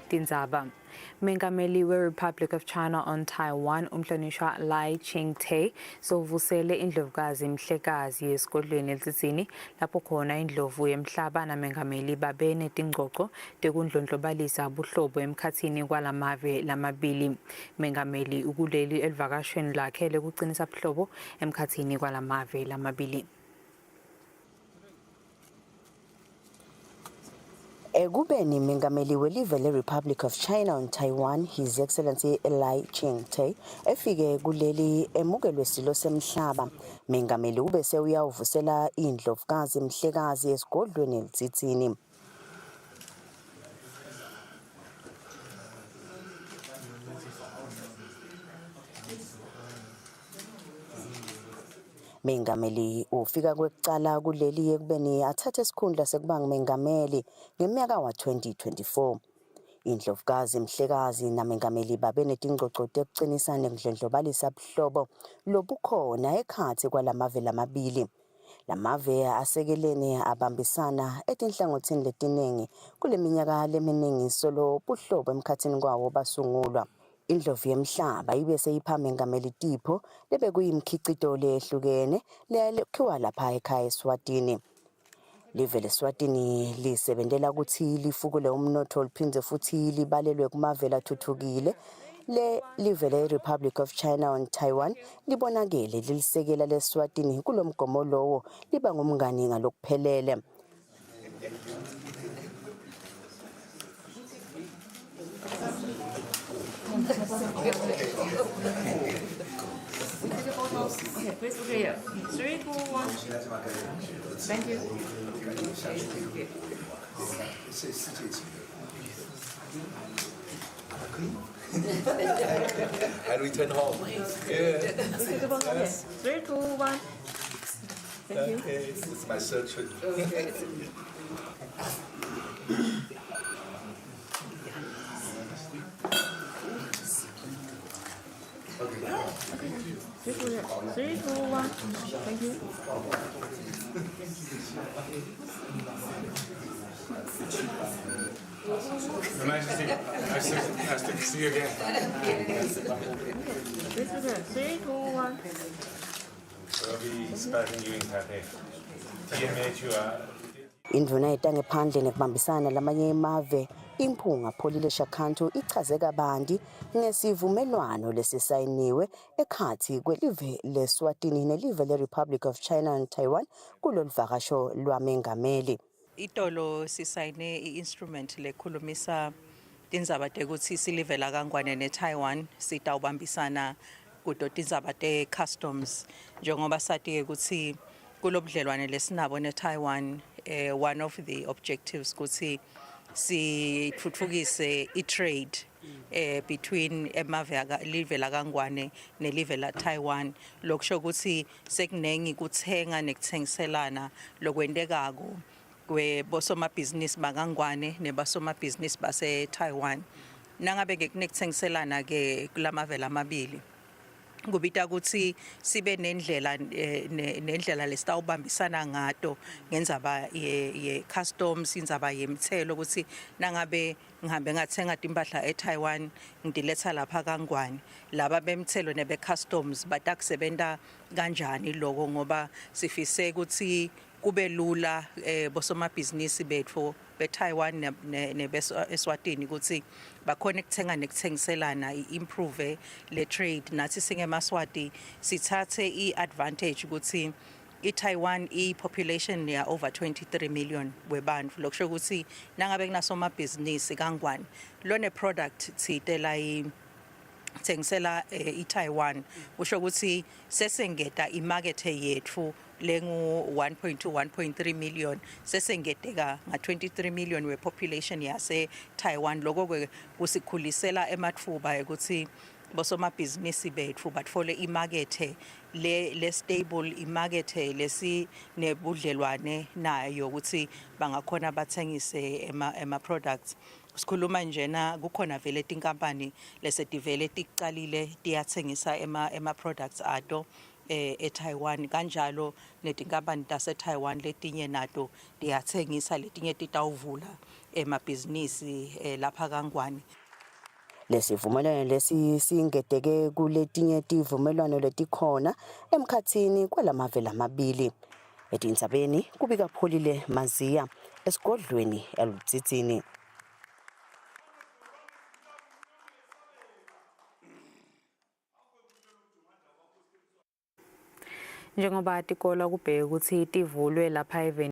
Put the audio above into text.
tindzaba. Mengameli we-Republic of China on Taiwan umhlonishwa Lai Ching-te sovusele indlovukazi Mhlekazi esigodlweni eLitsini lapho khona indlovu yemhlaba namengameli babe netingxoxo tekundlondlobalisa buhlobo emkhatsini kwalamave lamabili. Mengameli ukuleli elivakashweni lakhe lekucinisa buhlobo emkhatsini kwalamave lamabili. Ekubeni mengameli welive le-Republic of China on Taiwan, His Excellency Lai Ching-te, efike kuleli emukelwe silo semhlaba, mengameli ubese uyawuvusela indlovukazi Mhlekazi esigodlweni eLitsini. Mengameli ufika kwekucala kuleli ekubeni athathe isikhundla sekuba ngumengameli ngeminyaka wa-2024. Indlovukazi Mhlekazi namengameli babe netingxoxo tekucinisa nekudlondlobalisa buhlobo lobukhona ekhatsi kwalamave lamabili. Lamave asekelene abambisana etinhlangothini letiningi kule minyaka leminingi solo buhlobo emkhatsini kwawo basungulwa. Indlovu yemhlaba ibese ipha mengameli Tipho lebekuyimkhicito lehlukene lekhiwa lapha ekhaya eSwatini. Live leSwatini lisebentela ukuthi lifukule umnotho liphindze futhi libalelwe kumave lathuthukile. Live le-Republic of China on Taiwan libonakele lilisekela leSwatini kulomgomo lowo liba ngumngani ngalokuphelele. Okay, please look here. 3, 2, 1. Thank you. And we turn home. Yeah. 3, 2, 1. Thank you. Okay, it's my surgery. This was it. 3, 2, 1. Thank you. Your Majesty, nice to see you again. This was it. 3, 2, 1. We'll be expecting you in Taipei. TMA Indvuna yetangephandle nekubambisana lamanye emave imphunga Pholile Shakhantu ichaze kabanti ngesivumelwano lesisayiniwe ekhathi kwelive leSwatini nelive leRepublic of China and Taiwan kuloluvakasho lwamengameli. Itolo sisayine i-instrument lekhulumisa tindzaba tekuthi silive la kaNgwane neTaiwan sitawubambisana kuto tindzaba te-customs njengoba sati ukuthi kulobudlelwane lesinabo neTaiwan. One of the objectives ukuthi sitfutfukise i-trade between live la kaNgwane nelive la Taiwan lokusho ukuthi sekunengi kuthenga nekuthengiselana lokwentekako kwebosomabhizinisi bakaNgwane nebasomabhizinisi base-Taiwan. Nangabe ke kunekuthengiselana ke kulamave lamabili kubita ukuthi sibe nendlela lesitawubambisana ngato ngendzaba ye-customs indzaba yemithelo ukuthi nangabe ngihambe ngathenga timpahla eTaiwan ngidiletha lapha kaNgwane laba bemithelo nebe-customs batakusebenta kanjani loko ngoba sifise ukuthi kube lula bosomabhizinisi bethu beTaiwan nebeSwatini ukuthi bakhona ukuthenga nekuthengiselana i-improve le-trade nathi singemaswati sithathe i-advantage ukuthi i-Taiwan i-population ya over 23 million webantfu lokusho ukuthi nangabe kunasomabhizinisi kaNgwane lone product thitela thengisela i-Taiwan kusho ukuthi sesengeta imakethe yethu lengu 1.2 1.3 million sesengeteka nga-23 million we-population yase-Taiwan lokho kusikhulisela ematfuba ukuthi bosomabhizinisi bethu batfole imakethe le-stable imakethe lesinebudlelwane nayo ukuthi bangakhona bathengise ema-products. Sikhuluma njena kukhona vele tinkampani lesetivele tikucalile tiyathengisa ema-products ato eTaiwan kanjalo netinkampani tase-Taiwan letinye nato tiyatsengisa letinye titawuvula emabhizinisi lapha kaNgwane. Lesivumelwano lesi singedeke kuletinye tivumelwano letikhona emkhatsini kwalamave lamabili. Etindzabeni kubika Pholile Maziya esigodlweni eLudzizini. Njengoba tikolo kubheka ukuthi tivulwe lapha